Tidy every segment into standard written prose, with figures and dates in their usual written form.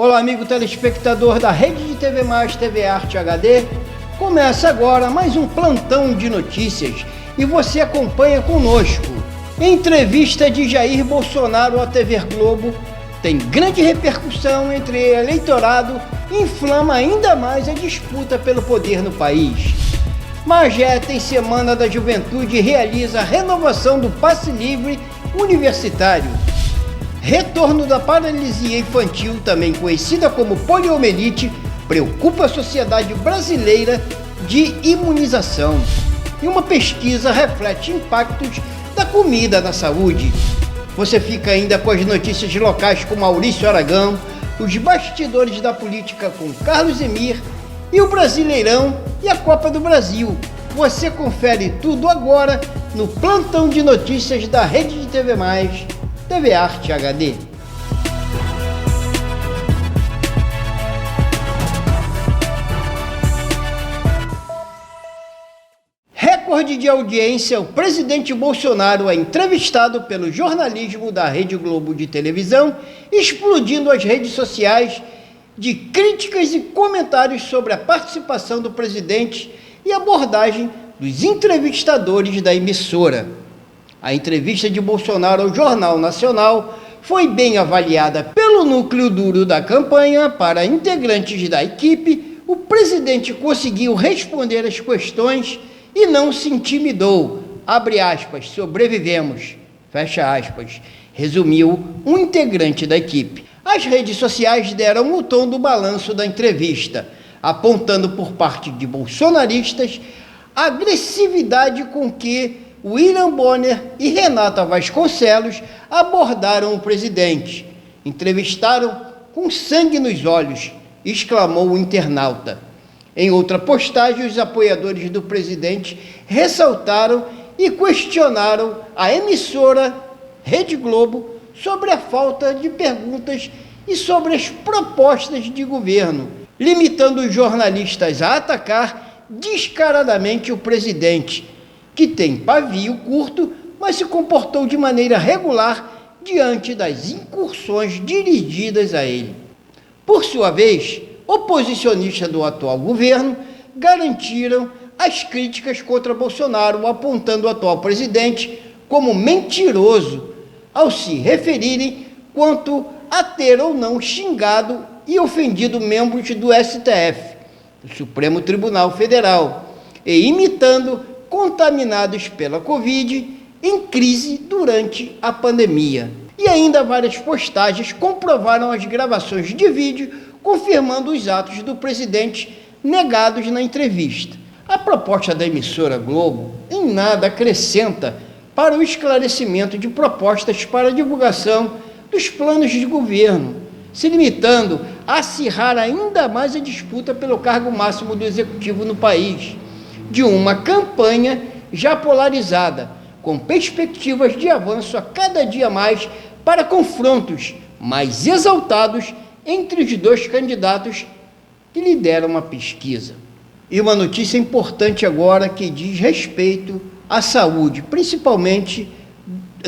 Olá, amigo telespectador da Rede de TV Mais, TV Arte HD. Começa agora mais um plantão de notícias e você acompanha conosco. Entrevista de Jair Bolsonaro à TV Globo tem grande repercussão entre o eleitorado e inflama ainda mais a disputa pelo poder no país. Magé tem Semana da Juventude e realiza a renovação do passe livre universitário. Retorno da paralisia infantil, também conhecida como poliomielite, preocupa a sociedade brasileira de imunização. E uma pesquisa reflete impactos da comida na saúde. Você fica ainda com as notícias locais com Maurício Aragão, os bastidores da política com Carlos Emir e o Brasileirão e a Copa do Brasil. Você confere tudo agora no plantão de notícias da Rede de TV Mais, TV Arte HD. Recorde de audiência, o presidente Bolsonaro é entrevistado pelo jornalismo da Rede Globo de televisão, explodindo as redes sociais de críticas e comentários sobre a participação do presidente e abordagem dos entrevistadores da emissora. A entrevista de Bolsonaro ao Jornal Nacional foi bem avaliada pelo núcleo duro da campanha. Para integrantes da equipe, o presidente conseguiu responder as questões e não se intimidou. Abre aspas, sobrevivemos, fecha aspas, resumiu um integrante da equipe. As redes sociais deram o tom do balanço da entrevista, apontando por parte de bolsonaristas a agressividade com que William Bonner e Renata Vasconcelos abordaram o presidente. Entrevistaram com sangue nos olhos, exclamou o internauta. Em outra postagem, os apoiadores do presidente ressaltaram e questionaram a emissora Rede Globo sobre a falta de perguntas e sobre as propostas de governo, limitando os jornalistas a atacar descaradamente o presidente, que tem pavio curto, mas se comportou de maneira regular diante das incursões dirigidas a ele. Por sua vez, oposicionistas do atual governo garantiram as críticas contra Bolsonaro, apontando o atual presidente como mentiroso, ao se referirem quanto a ter ou não xingado e ofendido membros do STF, do Supremo Tribunal Federal, e imitando contaminados pela Covid em crise durante a pandemia. E ainda várias postagens comprovaram as gravações de vídeo confirmando os atos do presidente negados na entrevista. A proposta da emissora Globo em nada acrescenta para o esclarecimento de propostas para a divulgação dos planos de governo, se limitando a acirrar ainda mais a disputa pelo cargo máximo do executivo no país, de uma campanha já polarizada, com perspectivas de avanço a cada dia mais para confrontos mais exaltados entre os dois candidatos que lideram a pesquisa. E uma notícia importante agora que diz respeito à saúde, principalmente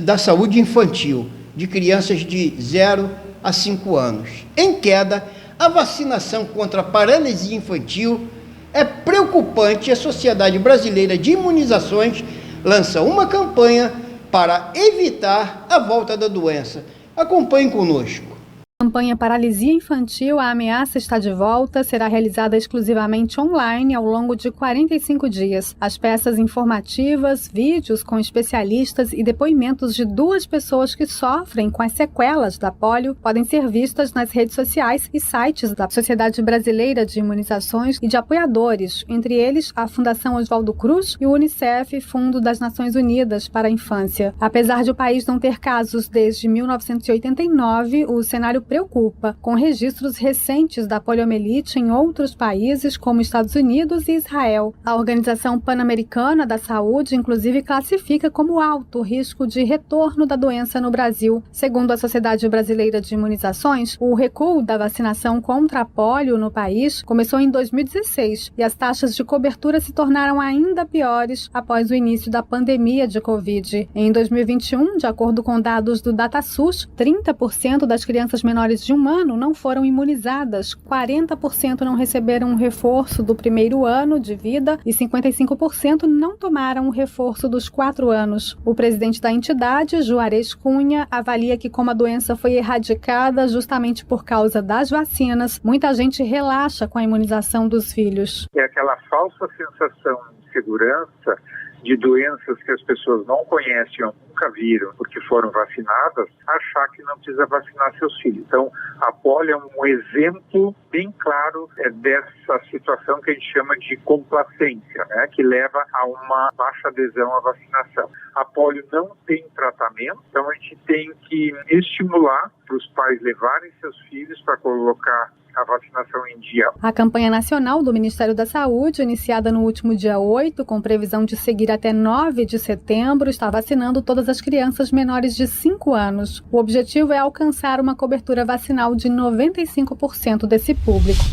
da saúde infantil, de crianças de 0 a 5 anos. Em queda, a vacinação contra a paralisia infantil é preocupante. A Sociedade Brasileira de Imunizações lança uma campanha para evitar a volta da doença. Acompanhe conosco. A campanha Paralisia Infantil, a ameaça está de volta, será realizada exclusivamente online ao longo de 45 dias. As peças informativas, vídeos com especialistas e depoimentos de 2 pessoas que sofrem com as sequelas da polio podem ser vistas nas redes sociais e sites da Sociedade Brasileira de Imunizações e de apoiadores, entre eles a Fundação Oswaldo Cruz e o Unicef, Fundo das Nações Unidas para a Infância. Apesar de o país não ter casos desde 1989, o cenário preocupa, com registros recentes da poliomielite em outros países como Estados Unidos e Israel. A Organização Pan-Americana da Saúde, inclusive, classifica como alto o risco de retorno da doença no Brasil. Segundo a Sociedade Brasileira de Imunizações, o recuo da vacinação contra a polio no país começou em 2016 e as taxas de cobertura se tornaram ainda piores após o início da pandemia de Covid. Em 2021, de acordo com dados do DataSUS, 30% das crianças menores menores de 1 ano não foram imunizadas, 40% não receberam um reforço do primeiro ano de vida e 55% não tomaram o reforço dos 4 anos. O presidente da entidade, Juarez Cunha, avalia que como a doença foi erradicada justamente por causa das vacinas, muita gente relaxa com a imunização dos filhos. É aquela falsa sensação de segurança de doenças que as pessoas não conhecem ou nunca viram porque foram vacinadas, achar que não precisa vacinar seus filhos. Então, a polio é um exemplo bem claro dessa situação que a gente chama de complacência, né, que leva a uma baixa adesão à vacinação. A polio não tem tratamento, então a gente tem que estimular para os pais levarem seus filhos para colocar a vacinação em dia. A campanha nacional do Ministério da Saúde, iniciada no último dia 8, com previsão de seguir até 9 de setembro, está vacinando todas as crianças menores de 5 anos. O objetivo é alcançar uma cobertura vacinal de 95% desse público.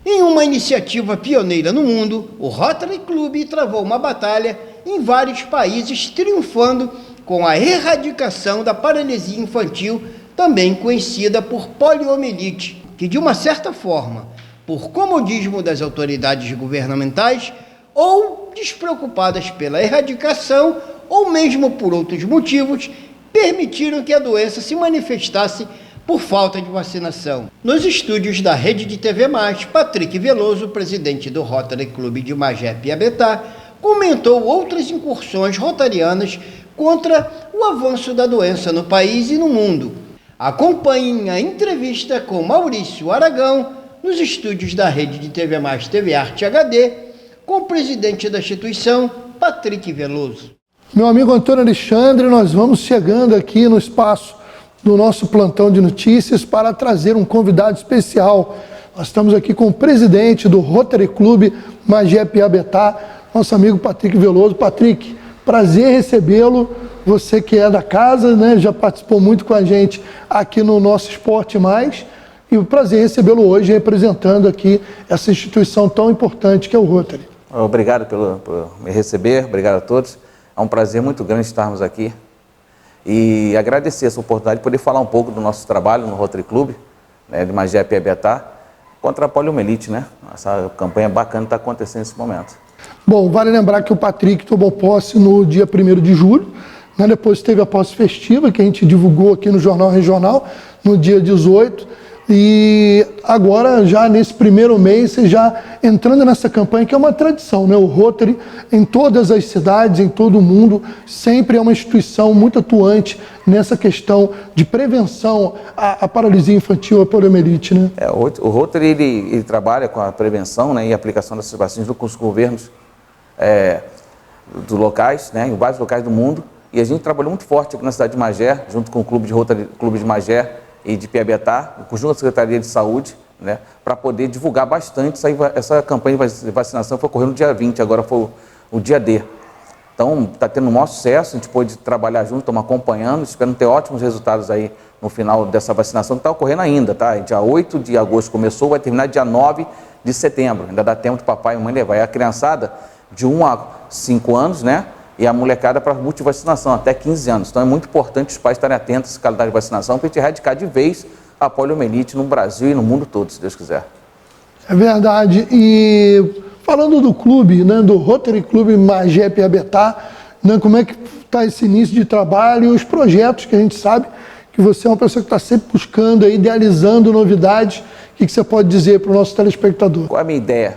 Em uma iniciativa pioneira no mundo, o Rotary Club travou uma batalha em vários países, triunfando com a erradicação da paralisia infantil, também conhecida por poliomielite, que de uma certa forma, por comodismo das autoridades governamentais ou despreocupadas pela erradicação ou mesmo por outros motivos, permitiram que a doença se manifestasse por falta de vacinação. Nos estúdios da Rede de TV+, Patrick Veloso, presidente do Rotary Club de Magé-Piabetá, comentou outras incursões rotarianas contra o avanço da doença no país e no mundo. Acompanhem a entrevista com Maurício Aragão nos estúdios da Rede de TV+, TV Arte HD, com o presidente da instituição, Patrick Veloso. Meu amigo Antônio Alexandre, nós vamos chegando aqui no espaço do nosso plantão de notícias para trazer um convidado especial. Nós estamos aqui com o presidente do Rotary Club Magé-Piabetá, nosso amigo Patrick Veloso. Patrick, prazer recebê-lo. Você que é da casa, né, já participou muito com a gente aqui no nosso Esporte Mais, e o prazer recebê-lo hoje representando aqui essa instituição tão importante que é o Rotary. Obrigado por me receber, obrigado a todos. É um prazer muito grande estarmos aqui e agradecer essa oportunidade de poder falar um pouco do nosso trabalho no Rotary Club, né, de Magé-Piabetá, contra a poliomielite, né? Essa campanha bacana está acontecendo nesse momento. Bom, vale lembrar que o Patrick tomou posse no dia 1º de julho, né? Depois teve a posse festiva, que a gente divulgou aqui no Jornal Regional, no dia 18, e agora, já nesse primeiro mês, você já entrando nessa campanha, que é uma tradição, né? O Rotary, em todas as cidades, em todo o mundo, sempre é uma instituição muito atuante nessa questão de prevenção à paralisia infantil, à poliomielite, né? O Rotary, ele trabalha com a prevenção, né, e a aplicação dessas vacinas com os governos dos locais, né, em vários locais do mundo. E a gente trabalhou muito forte aqui na cidade de Magé, junto com o Clube de Rotary, Clube de Magé e de Piabetá, junto à Secretaria de Saúde, né, para poder divulgar bastante. Essa campanha de vacinação foi ocorrendo no dia 20, agora foi o dia D. Então, está tendo um maior sucesso, a gente pôde trabalhar junto, estamos acompanhando, esperando ter ótimos resultados aí no final dessa vacinação, que está ocorrendo ainda, tá? Dia 8 de agosto começou, vai terminar dia 9 de setembro. Ainda dá tempo de papai e mamãe levar. É a criançada de 1 a 5 anos, né? E a molecada para multivacinação, até 15 anos. Então é muito importante os pais estarem atentos a esse calendário de vacinação para a gente erradicar de vez a poliomielite no Brasil e no mundo todo, se Deus quiser. É verdade. E falando do clube, né, do Rotary Club Magé-Piabetá, né, como é que está esse início de trabalho e os projetos que a gente sabe que você é uma pessoa que está sempre buscando, idealizando novidades. O que você pode dizer para o nosso telespectador? Qual é a minha ideia?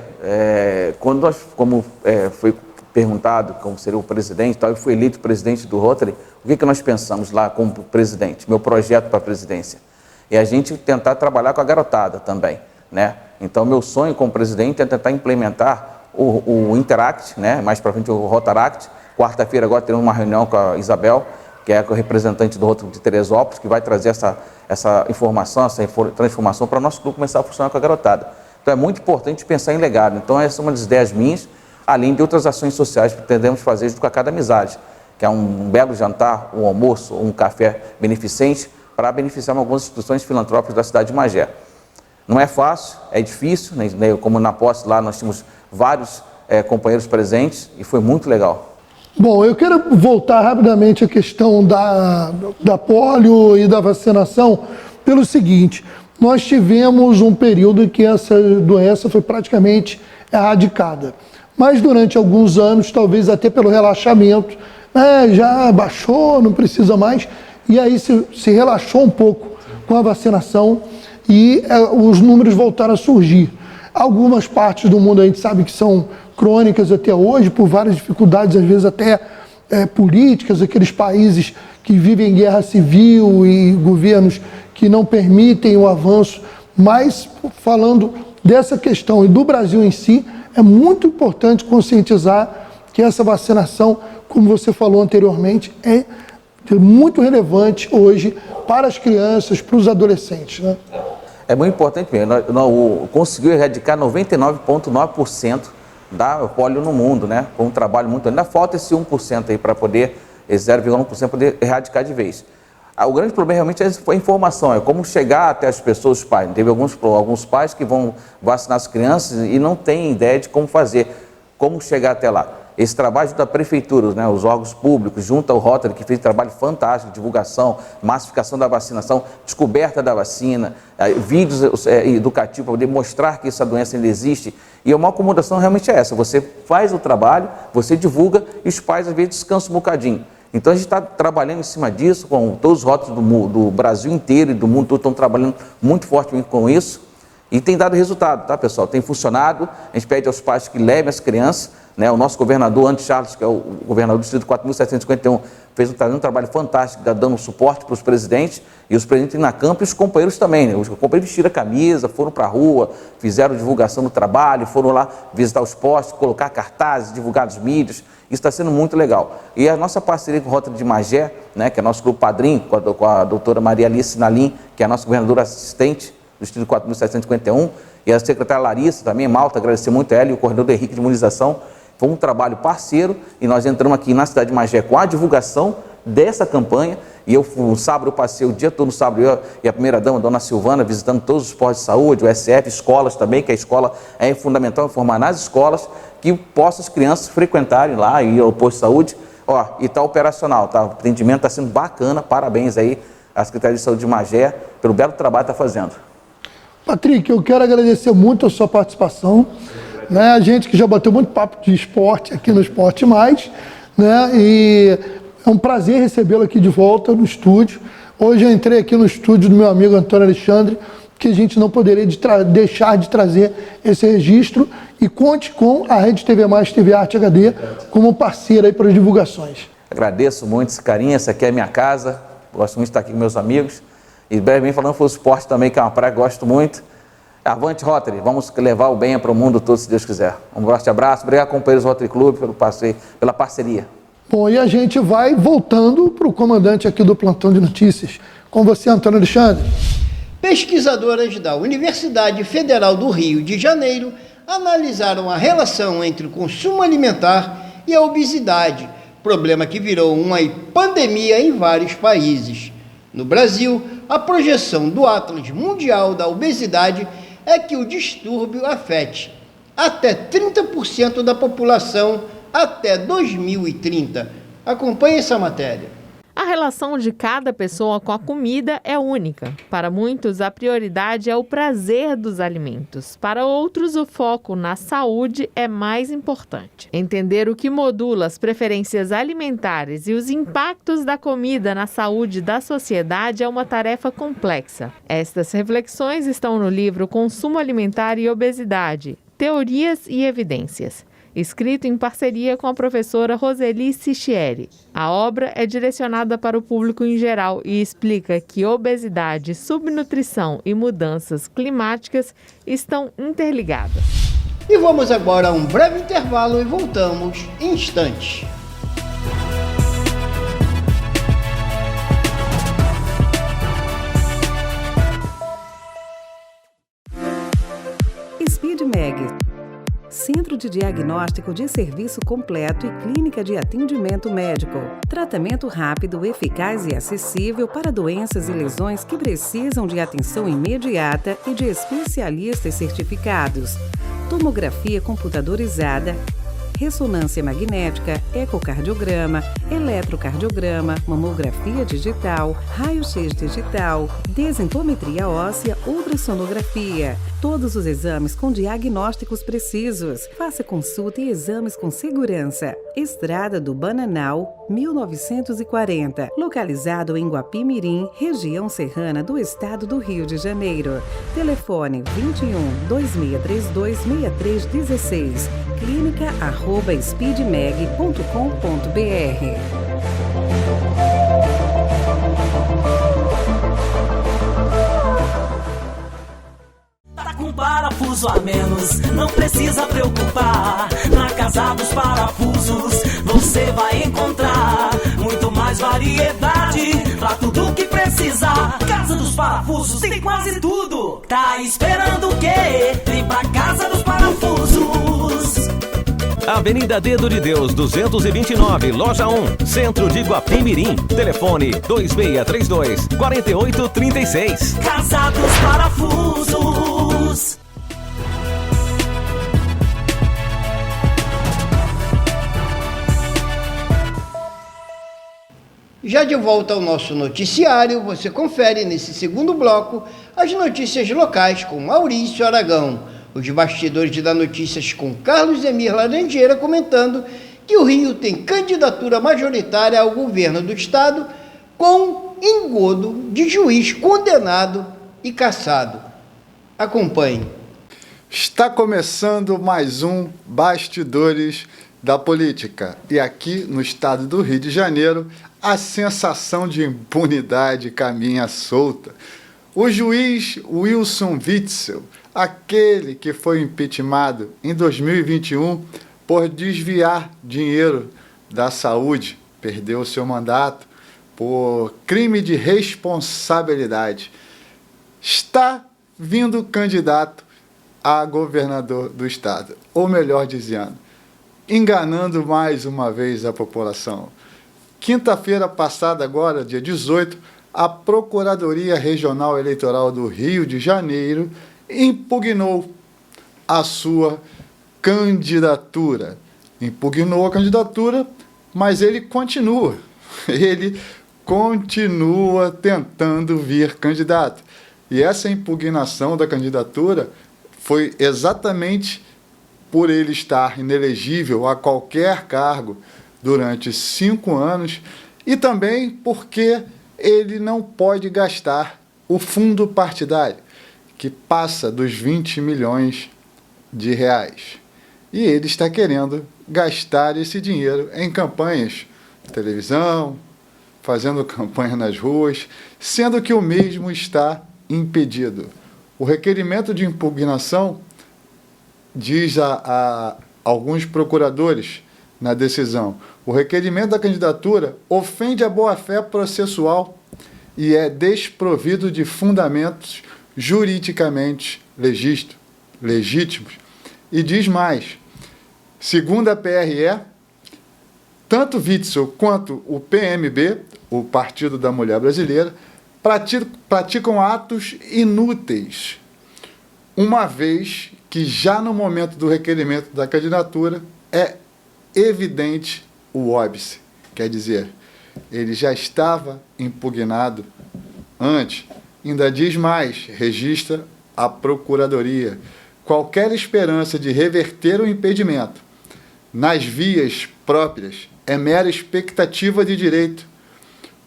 Quando nós, foi perguntado como seria o presidente, eu fui eleito presidente do Rotary, o que nós pensamos lá como presidente, meu projeto para a presidência? E a gente tentar trabalhar com a garotada também, né? Então, meu sonho como presidente é tentar implementar o Interact, né? Mais para frente o Rotaract. Quarta-feira agora teremos uma reunião com a Isabel, que é a representante do Rotary de Teresópolis, que vai trazer essa informação, essa transformação para o nosso clube começar a funcionar com a garotada. Então, é muito importante pensar em legado. Então, essa é uma das ideias minhas, além de outras ações sociais que pretendemos fazer junto com a Cada Amizade, que é um belo jantar, um almoço, um café beneficente para beneficiar algumas instituições filantrópicas da cidade de Magé. Não é fácil, é difícil, né? Como na posse lá nós tínhamos vários companheiros presentes e foi muito legal. Bom, eu quero voltar rapidamente à questão da polio e da vacinação pelo seguinte, nós tivemos um período em que essa doença foi praticamente erradicada. Mas durante alguns anos, talvez até pelo relaxamento, já baixou, não precisa mais, e aí se relaxou um pouco com a vacinação e os números voltaram a surgir. Algumas partes do mundo a gente sabe que são crônicas até hoje, por várias dificuldades, às vezes até políticas, aqueles países que vivem guerra civil e governos que não permitem o avanço. Mas, falando dessa questão e do Brasil em si, é muito importante conscientizar que essa vacinação, como você falou anteriormente, é muito relevante hoje para as crianças, para os adolescentes, né? É muito importante mesmo. Conseguiu erradicar 99,9% da polio no mundo, né? Com um trabalho muito... Ainda falta esse 1% aí para poder, 0,1% poder erradicar de vez. O grande problema realmente é a informação, é como chegar até as pessoas, os pais. Teve alguns pais que vão vacinar as crianças e não têm ideia de como fazer, como chegar até lá. Esse trabalho junto à prefeitura, né, os órgãos públicos, junto ao Rotary, que fez um trabalho fantástico, divulgação, massificação da vacinação, descoberta da vacina, vídeos educativos para poder mostrar que essa doença ainda existe. E uma acomodação realmente é essa, você faz o trabalho, você divulga e os pais às vezes descansam um bocadinho. Então a gente está trabalhando em cima disso, com todos os Rotarys do Brasil inteiro e do mundo todo estão trabalhando muito fortemente com isso e tem dado resultado, tá, pessoal? Tem funcionado, a gente pede aos pais que levem as crianças, né? O nosso governador, Andy Charles, que é o governador do distrito 4.751, fez um trabalho fantástico, dando suporte para os presidentes, e os presidentes na campo e os companheiros também, né? Os companheiros vestiram a camisa, foram para a rua, fizeram divulgação do trabalho, foram lá visitar os postos, colocar cartazes, divulgar nos mídias. Isso está sendo muito legal. E a nossa parceria com o Rotary de Magé, né, que é nosso grupo padrinho, com a doutora Maria Alice Nalim, que é a nossa governadora assistente do distrito 4.751, e a secretária Larissa também, Malta, agradecer muito a ela e o coordenador Henrique de Imunização. Foi um trabalho parceiro e nós entramos aqui na cidade de Magé com a divulgação dessa campanha. E no sábado eu passei o dia todo no sábado, eu e a primeira-dama, dona Silvana, visitando todos os postos de saúde, o SF, escolas também, que a escola é fundamental informar nas escolas, que possam as crianças frequentarem lá e ir ao posto de saúde. E está operacional, tá? O atendimento está sendo bacana, parabéns aí à Secretaria de Saúde de Magé pelo belo trabalho que está fazendo. Patrick, eu quero agradecer muito a sua participação, né? A gente que já bateu muito papo de esporte aqui no Esporte Mais, né? E é um prazer recebê-lo aqui de volta no estúdio. Hoje eu entrei aqui no estúdio do meu amigo Antônio Alexandre, que a gente não poderia deixar de trazer esse registro, e conte com a Rede TV Mais TV Arte HD como parceira aí para as divulgações. Agradeço muito esse carinho, essa aqui é a minha casa, gosto muito de estar aqui com meus amigos, e brevemente falando foi o esporte também, que é uma praia que gosto muito. Avante Rotary, vamos levar o bem para o mundo todo, se Deus quiser. Um forte abraço, obrigado companheiros do Rotary Clube pela parceria. Bom, e a gente vai voltando para o comandante aqui do Plantão de Notícias. Com você, Antônio Alexandre. Pesquisadoras da Universidade Federal do Rio de Janeiro analisaram a relação entre o consumo alimentar e a obesidade, problema que virou uma pandemia em vários países. No Brasil, a projeção do Atlas Mundial da Obesidade é que o distúrbio afete até 30% da população até 2030. Acompanhe essa matéria. A relação de cada pessoa com a comida é única. Para muitos, a prioridade é o prazer dos alimentos. Para outros, o foco na saúde é mais importante. Entender o que modula as preferências alimentares e os impactos da comida na saúde da sociedade é uma tarefa complexa. Estas reflexões estão no livro Consumo Alimentar e Obesidade, Teorias e Evidências, escrito em parceria com a professora Roseli Sichieri. A obra é direcionada para o público em geral e explica que obesidade, subnutrição e mudanças climáticas estão interligadas. E vamos agora a um breve intervalo e voltamos em instantes. SpeedMeg, Centro de Diagnóstico de Serviço Completo e Clínica de Atendimento Médico. Tratamento rápido, eficaz e acessível para doenças e lesões que precisam de atenção imediata e de especialistas certificados. Tomografia computadorizada, ressonância magnética, ecocardiograma, eletrocardiograma, mamografia digital, raio-x digital, densitometria óssea, ultrassonografia. Todos os exames com diagnósticos precisos. Faça consulta e exames com segurança. Estrada do Bananal, 1940. Localizado em Guapimirim, região serrana do estado do Rio de Janeiro. Telefone 21-2632-6316. clínica@speedmag.com.br. Com parafuso a menos, não precisa preocupar. Na Casa dos Parafusos você vai encontrar muito mais variedade pra tudo que precisar. Casa dos Parafusos tem quase tudo. Tá esperando o quê? Vem pra Casa dos Parafusos. Avenida Dedo de Deus, 229, Loja 1, Centro de Guapimirim. Telefone 2632-4836. Casa dos Parafusos. Já de volta ao nosso noticiário, você confere nesse segundo bloco as notícias locais com Maurício Aragão. Os bastidores da Notícias com Carlos Emir Laranjeira comentando que o Rio tem candidatura majoritária ao governo do estado com engodo de juiz condenado e cassado. Acompanhe. Está começando mais um Bastidores da Política. E aqui no estado do Rio de Janeiro, a sensação de impunidade caminha solta. O juiz Wilson Witzel, aquele que foi impeachmentado em 2021 por desviar dinheiro da saúde, perdeu seu mandato por crime de responsabilidade, está vindo candidato a governador do estado, ou melhor dizendo, enganando mais uma vez a população. Quinta-feira passada, agora, dia 18, a Procuradoria Regional Eleitoral do Rio de Janeiro impugnou a sua candidatura. Impugnou a candidatura, mas ele continua tentando vir candidato. E essa impugnação da candidatura foi exatamente por ele estar inelegível a qualquer cargo durante 5 anos e também porque ele não pode gastar o fundo partidário, que passa dos 20 milhões de reais. E ele está querendo gastar esse dinheiro em campanhas de televisão, fazendo campanha nas ruas, sendo que o mesmo está impedido. O requerimento de impugnação diz a alguns procuradores na decisão: o requerimento da candidatura ofende a boa-fé processual e é desprovido de fundamentos juridicamente legítimos. E diz mais: segundo a PRE, tanto Witzel quanto o PMB, o Partido da Mulher Brasileira, praticam atos inúteis, uma vez que já no momento do requerimento da candidatura é evidente o óbice. Quer dizer, ele já estava impugnado antes. Ainda diz mais, registra a Procuradoria: qualquer esperança de reverter o impedimento nas vias próprias é mera expectativa de direito,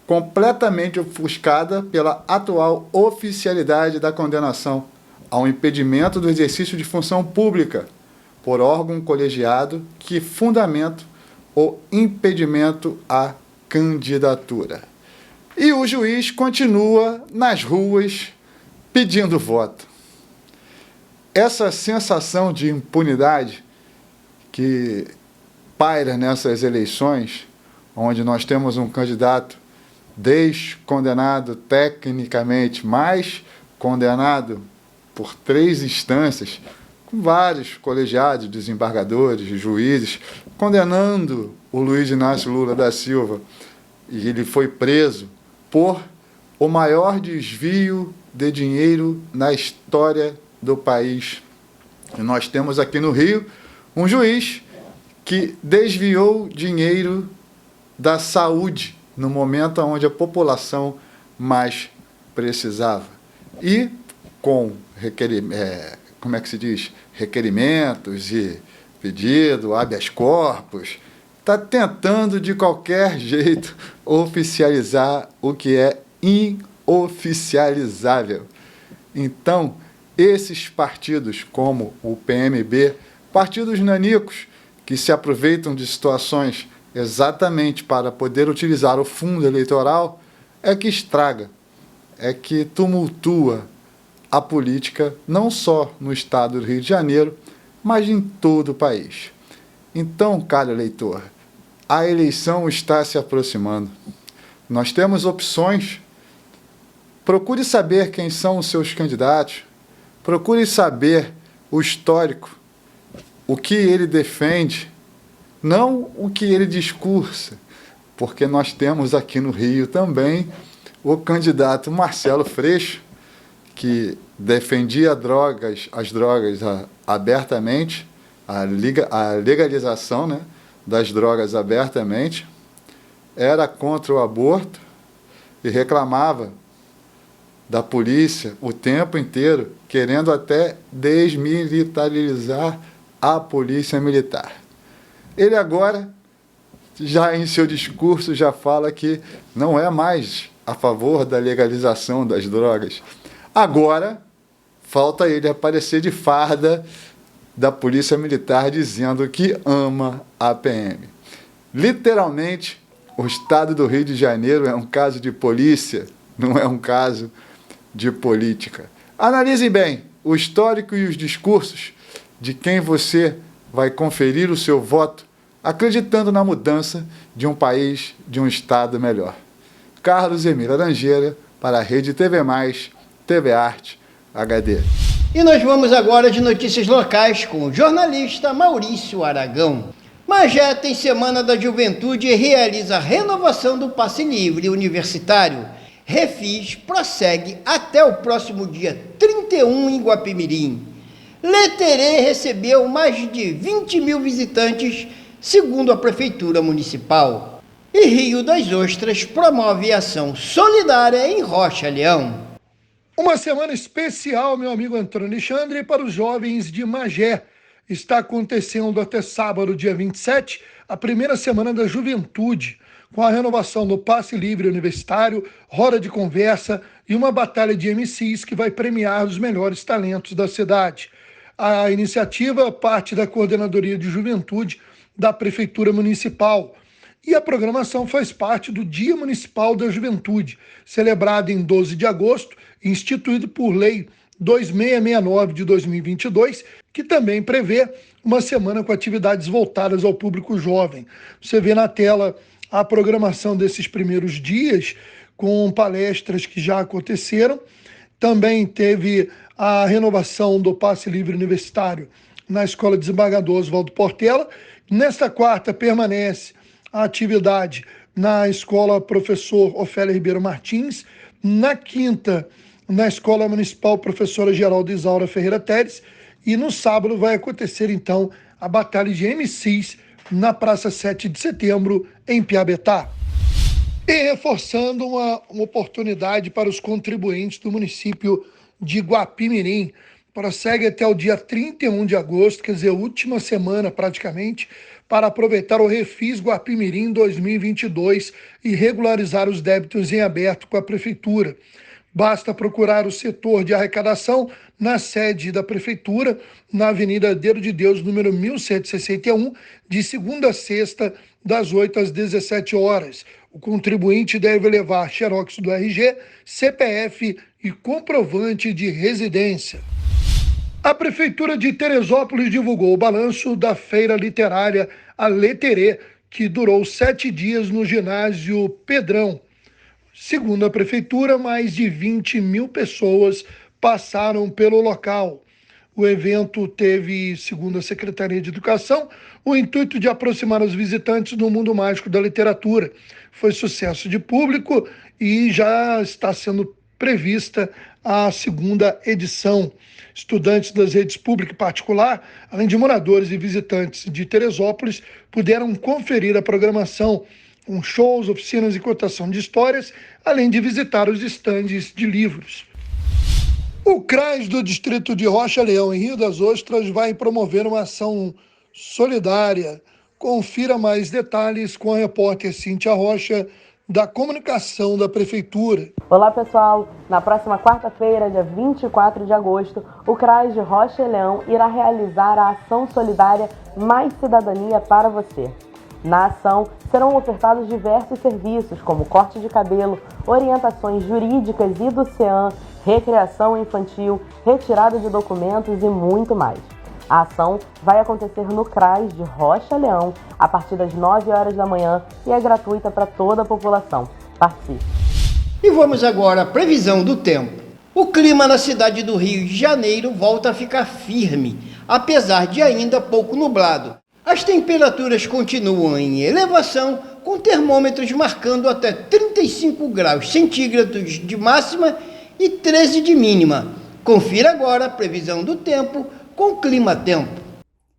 completamente ofuscada pela atual oficialidade da condenação ao impedimento do exercício de função pública por órgão colegiado que fundamenta o impedimento à candidatura. E o juiz continua nas ruas pedindo voto. Essa sensação de impunidade que paira nessas eleições, onde nós temos um candidato descondenado tecnicamente, mas condenado por 3 instâncias, com vários colegiados, desembargadores, juízes, condenando o Luiz Inácio Lula da Silva, e ele foi preso por o maior desvio de dinheiro na história do país. E nós temos aqui no Rio um juiz que desviou dinheiro da saúde no momento onde a população mais precisava. E com requerimentos e pedido, habeas corpus, está tentando de qualquer jeito oficializar o que é inoficializável. Então, esses partidos como o PMB, partidos nanicos, que se aproveitam de situações exatamente para poder utilizar o fundo eleitoral, é que estraga, é que tumultua a política, não só no estado do Rio de Janeiro, mas em todo o país. Então, caro eleitor, a eleição está se aproximando. Nós temos opções. Procure saber quem são os seus candidatos. Procure saber o histórico, o que ele defende, não o que ele discursa, porque nós temos aqui no Rio também o candidato Marcelo Freixo, que defendia as drogas abertamente, a legalização, né, das drogas abertamente, era contra o aborto e reclamava da polícia o tempo inteiro, querendo até desmilitarizar a polícia militar. Ele agora, já em seu discurso, já fala que não é mais a favor da legalização das drogas. Agora, falta ele aparecer de farda da Polícia Militar dizendo que ama a PM. Literalmente, o estado do Rio de Janeiro é um caso de polícia, não é um caso de política. Analisem bem o histórico e os discursos de quem você vai conferir o seu voto, acreditando na mudança de um país, de um estado melhor. Carlos Emílio Laranjeira, para a Rede TV+, TV Arte HD. E nós vamos agora de notícias locais com o jornalista Maurício Aragão. Magé tem Semana da Juventude e realiza a renovação do passe livre universitário. Refis prossegue até o próximo dia 31 em Guapimirim. Leterê recebeu mais de 20 mil visitantes, segundo a Prefeitura Municipal. E Rio das Ostras promove ação solidária em Rocha Leão. Uma semana especial, meu amigo Antônio Alexandre, para os jovens de Magé. Está acontecendo até sábado, dia 27, a primeira Semana da Juventude, com a renovação do passe livre universitário, roda de conversa e uma batalha de MCs que vai premiar os melhores talentos da cidade. A iniciativa parte da Coordenadoria de Juventude da Prefeitura Municipal. E a programação faz parte do Dia Municipal da Juventude, celebrado em 12 de agosto, instituído por Lei 2669 de 2022, que também prevê uma semana com atividades voltadas ao público jovem. Você vê na tela a programação desses primeiros dias, com palestras que já aconteceram. Também teve a renovação do passe livre universitário na Escola Desembargador Oswaldo Portela. Nesta quarta permanece a atividade na Escola Professor Ofélia Ribeiro Martins. Na quinta, na Escola Municipal Professora Geralda Isaura Ferreira Teres. E no sábado vai acontecer, então, a Batalha de MCs na Praça 7 de Setembro, em Piabetá. E reforçando uma oportunidade para os contribuintes do município de Guapimirim. Prossegue até o dia 31 de agosto, quer dizer, última semana praticamente, para aproveitar o Refis Guapimirim 2022 e regularizar os débitos em aberto com a Prefeitura. Basta procurar o setor de arrecadação na sede da Prefeitura, na Avenida Dedo de Deus, número 1161, de segunda a sexta, das 8 às 17 horas. O contribuinte deve levar xerox do RG, CPF e comprovante de residência. A Prefeitura de Teresópolis divulgou o balanço da Feira Literária A Leterê, que durou 7 dias no ginásio Pedrão. Segundo a Prefeitura, mais de 20 mil pessoas passaram pelo local. O evento teve, segundo a Secretaria de Educação, o intuito de aproximar os visitantes do mundo mágico da literatura. Foi sucesso de público e já está sendo prevista a segunda edição. Estudantes das redes pública e particular, além de moradores e visitantes de Teresópolis, puderam conferir a programação com shows, oficinas e contação de histórias, além de visitar os estandes de livros. O CRAS do distrito de Rocha Leão, em Rio das Ostras, vai promover uma ação solidária. Confira mais detalhes com a repórter Cíntia Rocha, da comunicação da Prefeitura. Olá pessoal, na próxima quarta-feira, dia 24 de agosto, o CRAS de Rocha Leão irá realizar a ação solidária Mais Cidadania para Você. Na ação, serão ofertados diversos serviços, como corte de cabelo, orientações jurídicas e do CEAM, recreação infantil, retirada de documentos e muito mais. A ação vai acontecer no CRAS de Rocha Leão a partir das 9 horas da manhã e é gratuita para toda a população. Participe! E vamos agora à previsão do tempo. O clima na cidade do Rio de Janeiro volta a ficar firme, apesar de ainda pouco nublado. As temperaturas continuam em elevação, com termômetros marcando até 35 graus centígrados de máxima e 13 de mínima. Confira agora a previsão do tempo com Clima Tempo.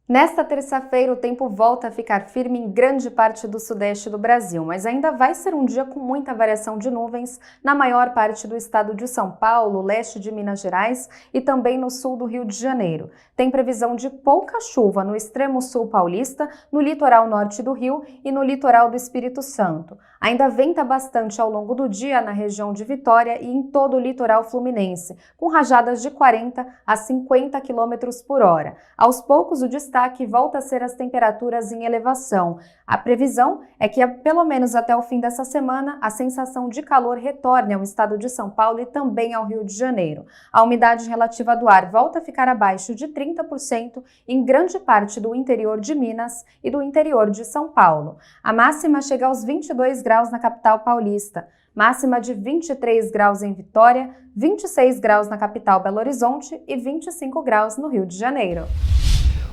Nesta terça-feira, o tempo volta a ficar firme em grande parte do sudeste do Brasil, mas ainda vai ser um dia com muita variação de nuvens na maior parte do estado de São Paulo, leste de Minas Gerais e também no sul do Rio de Janeiro. Tem previsão de pouca chuva no extremo sul paulista, no litoral norte do Rio e no litoral do Espírito Santo. Ainda venta bastante ao longo do dia na região de Vitória e em todo o litoral fluminense, com rajadas de 40 a 50 km por hora. Aos poucos, o destaque volta a ser as temperaturas em elevação. A previsão é que, pelo menos até o fim dessa semana, a sensação de calor retorne ao estado de São Paulo e também ao Rio de Janeiro. A umidade relativa do ar volta a ficar abaixo de 30% em grande parte do interior de Minas e do interior de São Paulo. A máxima chega aos 22 graus na capital paulista, máxima de 23 graus em Vitória, 26 graus na capital Belo Horizonte e 25 graus no Rio de Janeiro.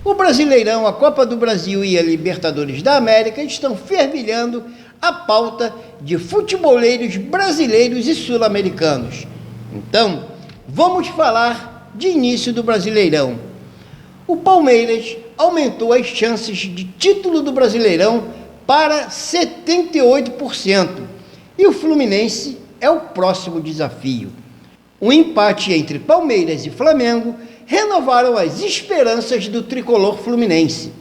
O Brasileirão, a Copa do Brasil e a Libertadores da América estão fervilhando a pauta de futeboleiros brasileiros e sul-americanos. Então, vamos falar de início do Brasileirão. O Palmeiras aumentou as chances de título do Brasileirão para 78%. E o Fluminense é o próximo desafio. O empate entre Palmeiras e Flamengo renovaram as esperanças do tricolor fluminense.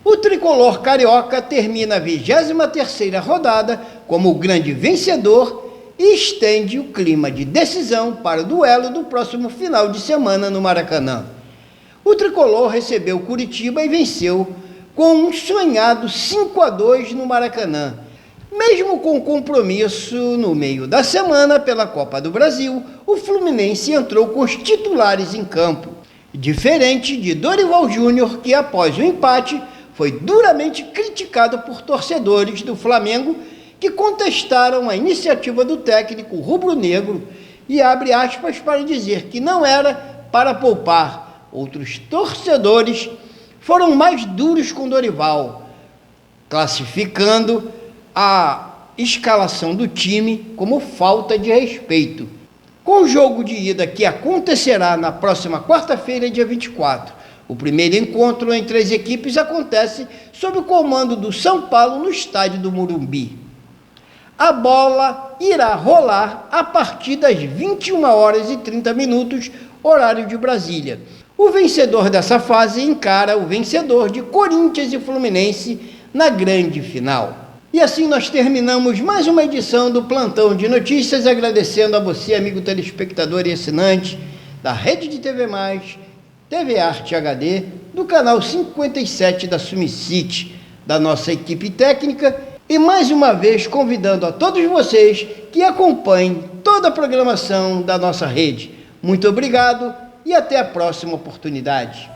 O tricolor carioca termina a 23ª rodada como o grande vencedor e estende o clima de decisão para o duelo do próximo final de semana no Maracanã. O tricolor recebeu Curitiba e venceu com um sonhado 5-2 no Maracanã. Mesmo com compromisso no meio da semana pela Copa do Brasil, o Fluminense entrou com os titulares em campo. Diferente de Dorival Júnior, que após o empate foi duramente criticado por torcedores do Flamengo que contestaram a iniciativa do técnico rubro-negro e abre aspas para dizer que não era para poupar. Outros torcedores foram mais duros com Dorival, classificando a escalação do time como falta de respeito. Com o jogo de ida que acontecerá na próxima quarta-feira, dia 24, o primeiro encontro entre as equipes acontece sob o comando do São Paulo no estádio do Morumbi. A bola irá rolar a partir das 21h30, horário de Brasília. O vencedor dessa fase encara o vencedor de Corinthians e Fluminense na grande final. E assim nós terminamos mais uma edição do Plantão de Notícias, agradecendo a você, amigo telespectador e assinante da Rede de TV+, TV Arte HD, do canal 57 da Sumicity, da nossa equipe técnica, e mais uma vez convidando a todos vocês que acompanhem toda a programação da nossa rede. Muito obrigado e até a próxima oportunidade.